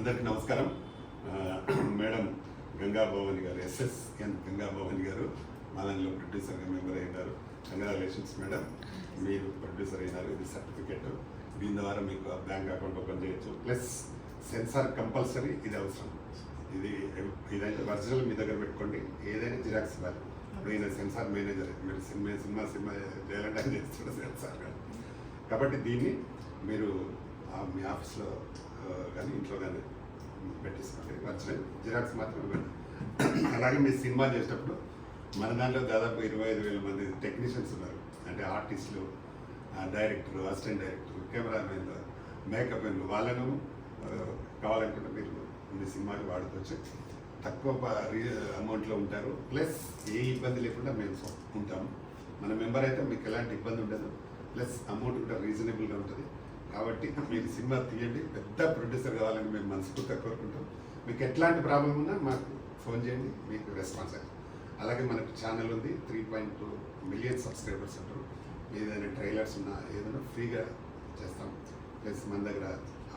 అందరికీ నమస్కారం. మేడం గంగా భవాని గారు, ఎస్ఎస్ఎన్ గంగా భవాని గారు మా దానిలో ప్రొడ్యూసర్గా మెంబర్ అయినారు. కంగ్రాచులేషన్స్ మేడం, మీరు ప్రొడ్యూసర్ అయినారు. ఇది సర్టిఫికెట్, దీని ద్వారా మీకు బ్యాంక్ అకౌంట్ ఓపెన్ చేయొచ్చు. ప్లస్ సెన్సార్ కంపల్సరీ, ఇది అవసరం. ఇదైతే ఒరిజినల్ మీ దగ్గర పెట్టుకోండి, ఏదైనా జిరాక్స్ ఇవ్వాలి. ఇప్పుడు ఈయన సెన్సార్ మేనేజర్, మీరు సినిమా చేయాలంటే ఆయన చేస్తున్న సెన్సార్ కాదు. కాబట్టి దీన్ని మీరు మీ ఆఫీస్లో కానీ ఇంట్లో కానీ పెట్టించుకోండి. ఒరిజినల్ జిరాక్స్ మాత్రమే ఇవ్వండి. అలాగే మీరు సినిమా చేసేటప్పుడు మన దాంట్లో దాదాపు 25,000 మంది టెక్నీషియన్స్ ఉన్నారు. అంటే ఆర్టిస్టులు, డైరెక్టర్, అసిస్టెంట్ డైరెక్టర్, కెమెరామెన్లు, మేకప్ మెన్లు, వాళ్ళను కావాలనుకుంటే మీరు మీ సినిమాకి వాడుకోవచ్చు. తక్కువ అమౌంట్లో ఉంటారు. ప్లస్ ఏ ఇబ్బంది లేకుండా మేము ఉంటాము. మన మెంబర్ అయితే మీకు ఎలాంటి ఇబ్బంది ఉండదు. ప్లస్ అమౌంట్ కూడా రీజనబుల్గా ఉంటుంది. కాబట్టి మీకు సినిమా తీయండి. పెద్ద ప్రొడ్యూసర్ కావాలని మేము మనస్ఫూర్తిగా కోరుకుంటాం. మీకు ఎట్లాంటి ప్రాబ్లం ఉన్నా మాకు ఫోన్ చేయండి, మీకు రెస్పాన్స్ అవుతుంది. అలాగే మనకు ఛానల్ ఉంది, 3.2 మిలియన్ సబ్స్క్రైబర్స్ ఉంటారు. ఏదైనా ట్రైలర్స్ ఉన్నా ఏదైనా ఫ్రీగా చేస్తాం. ప్లస్ మన దగ్గర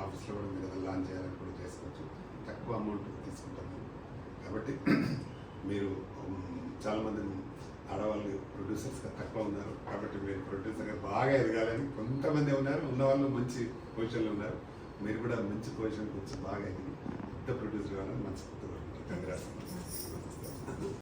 ఆఫీస్లో కూడా మీరు ఏదైనా లాంచ్ చేయాలని కూడా చేసుకోవచ్చు. తక్కువ అమౌంట్ తీసుకుంటాము. కాబట్టి మీరు చాలామంది ఆడవాళ్ళు ప్రొడ్యూసర్స్గా తక్కువ ఉన్నారు. కాబట్టి మీరు ప్రొడ్యూసర్గా బాగా ఎదగాలని కొంతమంది ఉన్నారు. ఉన్నవాళ్ళు మంచి పొజిషన్లో ఉన్నారు. మీరు కూడా మంచి పొజిషన్కి వచ్చి బాగా ఎదిగి పెద్ద ప్రొడ్యూసర్ కావాలని మనస్ఫూర్తిగా కంగ్రాట్స్.